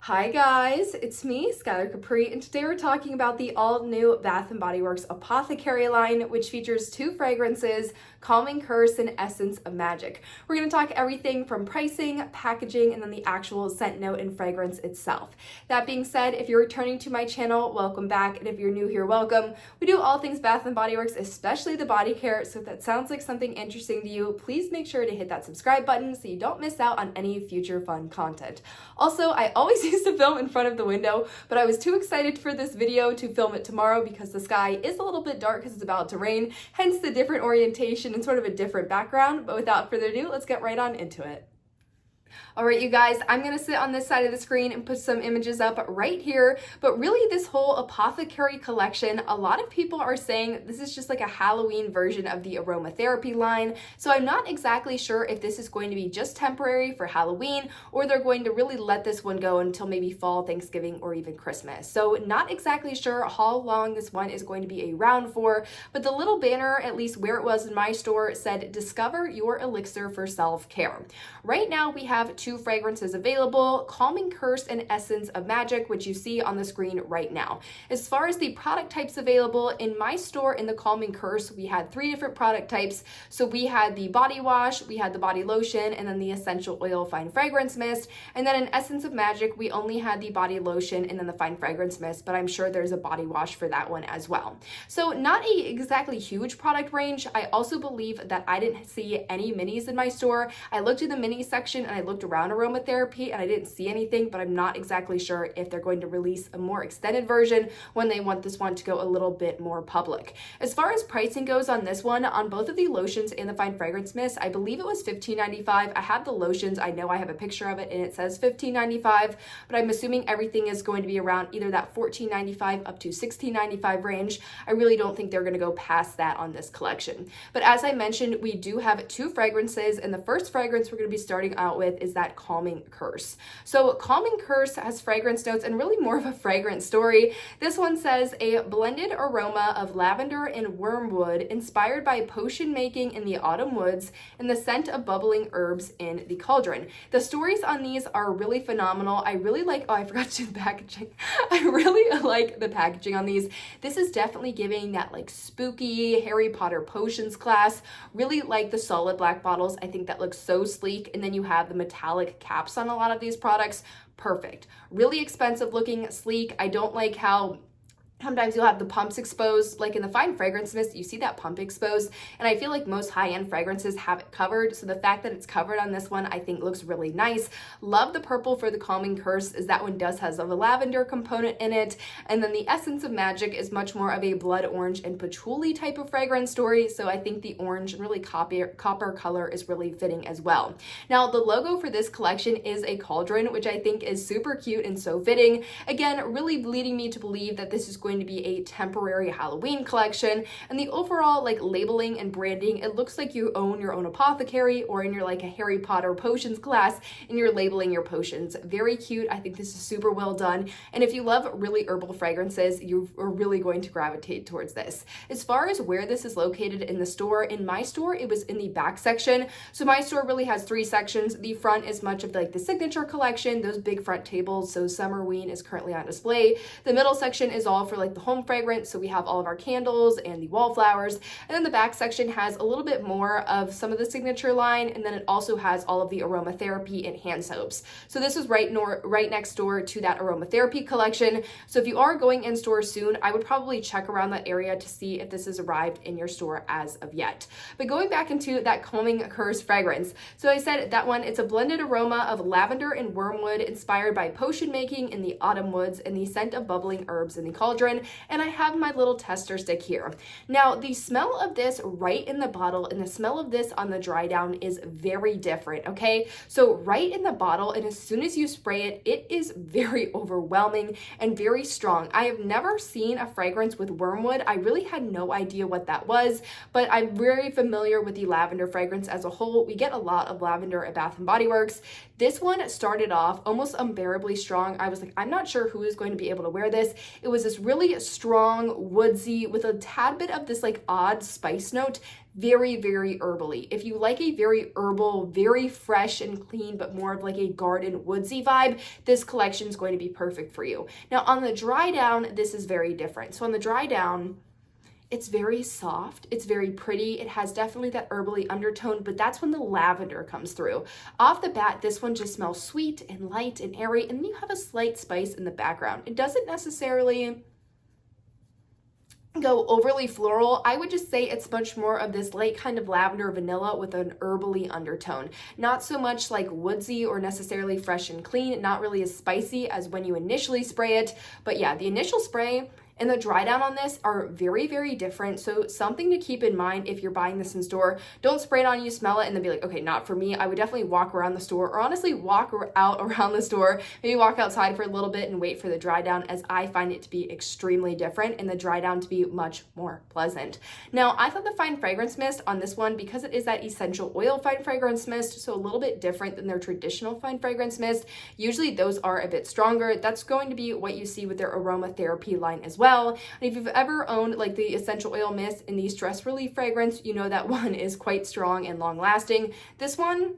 Hi guys, it's me, Skylar Capri, and today we're talking about the all-new Bath & Body Works Apothecary line, which features two fragrances, Calming Curse and Essence of Magic. We're going to talk everything from pricing, packaging, and then the actual scent note and fragrance itself. That being said, if you're returning to my channel, welcome back, and if you're new here, welcome. We do all things Bath & Body Works, especially the body care, so if that sounds like something interesting to you, please make sure to hit that subscribe button so you don't miss out on any future fun content. Also, I always used to film in front of the window, but I was too excited for this video to film it tomorrow because the sky is a little bit dark because it's about to rain, hence the different orientation and sort of a different background. But without further ado, let's get right on into it. All right, you guys, I'm gonna sit on this side of the screen and put some images up right here, but really this whole Apothecary collection, a lot of people are saying this is just like a Halloween version of the aromatherapy line, so I'm not exactly sure if this is going to be just temporary for Halloween or they're going to really let this one go until maybe fall, Thanksgiving, or even Christmas. So not exactly sure how long this one is going to be around for, but the little banner, at least where it was in my store, said, "Discover your elixir for self-care." Right now we have two fragrances available, Calming Curse and Essence of Magic, which you see on the screen right now. As far as the product types available, in my store in the Calming Curse, we had three different product types. So we had the body wash, we had the body lotion, and then the essential oil fine fragrance mist. And then in Essence of Magic, we only had the body lotion and then the fine fragrance mist, but I'm sure there's a body wash for that one as well. So not a exactly huge product range. I also believe that I didn't see any minis in my store. I looked in the mini section and I looked around aromatherapy and I didn't see anything, but I'm not exactly sure if they're going to release a more extended version when they want this one to go a little bit more public. As far as pricing goes on this one, on both of the lotions and the fine fragrance mist, I believe it was $15.95. I have the lotions, I know I have a picture of it and it says $15.95, but I'm assuming everything is going to be around either that $14.95 up to $16.95 range. I really don't think they're going to go past that on this collection. But as I mentioned, we do have two fragrances, and the first fragrance we're going to be starting out with is that Calming Curse. So Calming Curse has fragrance notes and really more of a fragrance story. This one says, "A blended aroma of lavender and wormwood inspired by potion making in the autumn woods and the scent of bubbling herbs in the cauldron." The stories on these are really phenomenal. I really like, oh, I forgot to do the packaging. I really like the packaging on these. This is definitely giving that like spooky Harry Potter potions class. Really like the solid black bottles. I think that looks so sleek. And then you have the metallic caps on a lot of these products. Perfect. Really expensive looking, sleek. I don't like how sometimes you'll have the pumps exposed, like in the fine fragrance mist, you see that pump exposed, and I feel like most high-end fragrances have it covered, so the fact that it's covered on this one, I think looks really nice. Love the purple for the Calming Curse, as that one does has a lavender component in it, and then the Essence of Magic is much more of a blood orange and patchouli type of fragrance story, so I think the orange and really copper color is really fitting as well. Now, the logo for this collection is a cauldron, which I think is super cute and so fitting. Again, really leading me to believe that this is going to be a temporary Halloween collection, and the overall like labeling and branding, it looks like you own your own apothecary or in your like a Harry Potter potions class and you're labeling your potions. Very cute. I think this is super well done, and if you love really herbal fragrances, you are really going to gravitate towards this. As far as where this is located in the store, in my store it was in the back section. So my store really has three sections. The front is much of like the signature collection, those big front tables, so Summerween is currently on display. The middle section is all for like the home fragrance, so we have all of our candles and the wallflowers, and then the back section has a little bit more of some of the signature line, and then it also has all of the aromatherapy and hand soaps. So this is right next door to that aromatherapy collection. So if you are going in store soon, I would probably check around that area to see if this has arrived in your store as of yet. But going back into that Calming Curse fragrance, so I said that one, it's a blended aroma of lavender and wormwood inspired by potion making in the autumn woods and the scent of bubbling herbs in the cauldron, and I have my little tester stick here. Now, the smell of this right in the bottle and the smell of this on the dry down is very different, okay? So right in the bottle, and as soon as you spray it, it is very overwhelming and very strong. I have never seen a fragrance with wormwood. I really had no idea what that was, but I'm very familiar with the lavender fragrance as a whole. We get a lot of lavender at Bath & Body Works. This one started off almost unbearably strong. I was like, I'm not sure who is going to be able to wear this. It was this really really strong, woodsy, with a tad bit of this like odd spice note. Very, very herbally. If you like a very herbal, very fresh and clean, but more of like a garden woodsy vibe, this collection is going to be perfect for you. Now on the dry down, this is very different. So on the dry down, it's very soft, it's very pretty, it has definitely that herbally undertone, but that's when the lavender comes through. Off the bat, this one just smells sweet and light and airy, and then you have a slight spice in the background. It doesn't necessarily go overly floral. I would just say it's much more of this light kind of lavender vanilla with an herbally undertone. Not so much like woodsy or necessarily fresh and clean, not really as spicy as when you initially spray it. But yeah, the initial spray and the dry down on this are very, very different. So something to keep in mind if you're buying this in store. Don't spray it on you, smell it, and then be like, okay, not for me. I would definitely walk around the store, or honestly walk out around the store, maybe walk outside for a little bit and wait for the dry down, as I find it to be extremely different and the dry down to be much more pleasant. Now, I thought the fine fragrance mist on this one, because it is that essential oil fine fragrance mist, so a little bit different than their traditional fine fragrance mist. Usually those are a bit stronger. That's going to be what you see with their aromatherapy line as well. And if you've ever owned like the essential oil mist in the stress relief fragrance, you know that one is quite strong and long lasting. This one,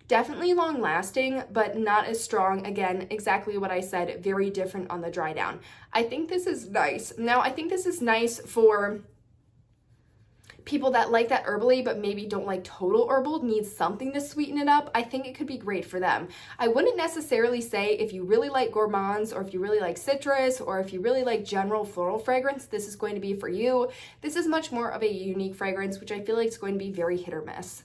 definitely long lasting, but not as strong. Again, exactly what I said, very different on the dry down. I think this is nice. Now, I think this is nice for people that like that herbally but maybe don't like total herbal, need something to sweeten it up. I think it could be great for them. I wouldn't necessarily say if you really like gourmands, or if you really like citrus, or if you really like general floral fragrance, this is going to be for you. This is much more of a unique fragrance, which I feel like is going to be very hit or miss.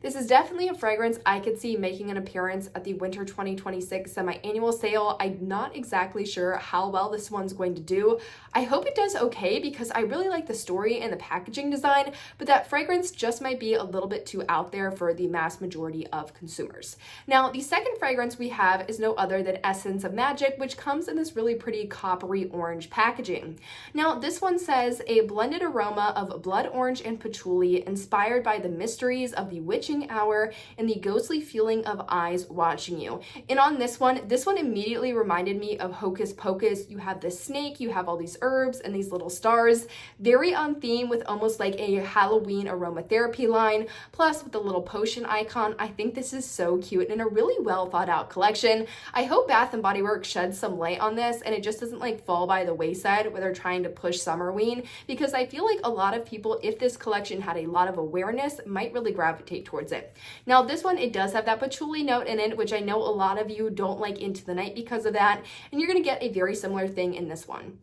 This is definitely a fragrance I could see making an appearance at the Winter 2026 semi-annual sale. I'm not exactly sure how well this one's going to do. I hope it does okay, because I really like the story and the packaging design, but that fragrance just might be a little bit too out there for the mass majority of consumers. Now, the second fragrance we have is no other than Essence of Magic, which comes in this really pretty coppery orange packaging. Now, this one says a blended aroma of blood orange and patchouli, inspired by the mysteries of the witch hour and the ghostly feeling of eyes watching you. And on this one immediately reminded me of Hocus Pocus. You have this snake, you have all these herbs and these little stars, very on theme with almost like a Halloween aromatherapy line, plus with the little potion icon. I think this is so cute and a really well thought out collection. I hope Bath & Body Works sheds some light on this and it just doesn't like fall by the wayside where they're trying to push Summerween, because I feel like a lot of people, if this collection had a lot of awareness, might really gravitate towards it. Now, this one, it does have that patchouli note in it, which I know a lot of you don't like Into the Night because of that, and you're going to get a very similar thing in this one.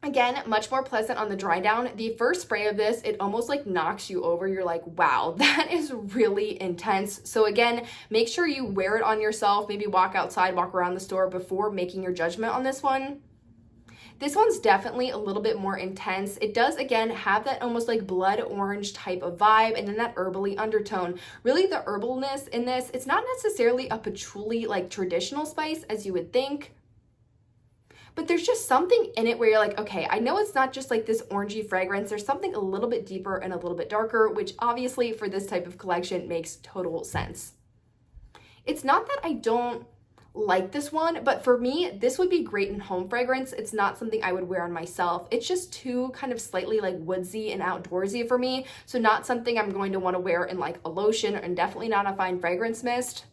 Again, much more pleasant on the dry down. The first spray of this, it almost like knocks you over. You're like, wow, that is really intense. So again, make sure you wear it on yourself, maybe walk outside, walk around the store before making your judgment on this one. This one's definitely a little bit more intense. It does, again, have that almost like blood orange type of vibe, and then that herbally undertone. Really, the herbalness in this, it's not necessarily a patchouli like traditional spice as you would think, but there's just something in it where you're like, okay, I know it's not just like this orangey fragrance. There's something a little bit deeper and a little bit darker, which obviously for this type of collection makes total sense. It's not that I don't like this one, but for me, this would be great in home fragrance. It's not something I would wear on myself. It's just too kind of slightly like woodsy and outdoorsy for me. So not something I'm going to want to wear in like a lotion, and definitely not a fine fragrance mist.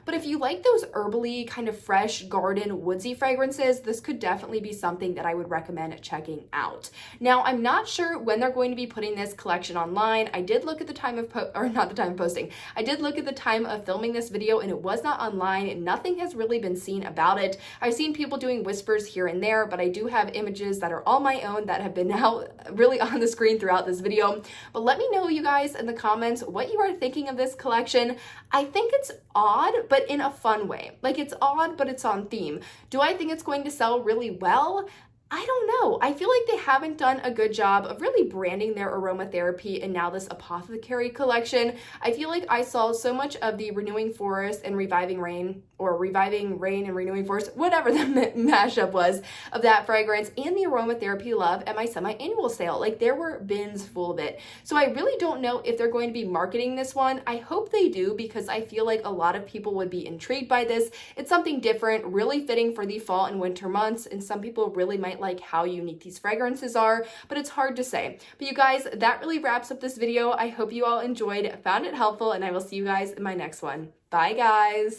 But if you like those herbally kind of fresh garden woodsy fragrances, this could definitely be something that I would recommend checking out. Now, I'm not sure when they're going to be putting this collection online. I did look at the time of posting. I did look at the time of filming this video and it was not online. Nothing has really been seen about it. I've seen people doing whispers here and there, but I do have images that are all my own that have been now really on the screen throughout this video. But let me know, you guys, in the comments what you are thinking of this collection. I think it's odd, but in a fun way. Like, it's odd, but it's on theme. Do I think it's going to sell really well? I don't know. I feel like they haven't done a good job of really branding their aromatherapy and now this Apothecary collection. I feel like I saw so much of the Renewing Forest and Reviving Rain, or Reviving Rain and Renewing Forest, whatever the mashup was of that fragrance, and the Aromatherapy Love at my semi-annual sale. Like, there were bins full of it. So I really don't know if they're going to be marketing this one. I hope they do, because I feel like a lot of people would be intrigued by this. It's something different, really fitting for the fall and winter months, and some people really might like how unique these fragrances are, but it's hard to say. But you guys, that really wraps up this video. I hope you all enjoyed, found it helpful, and I will see you guys in my next one. Bye, guys.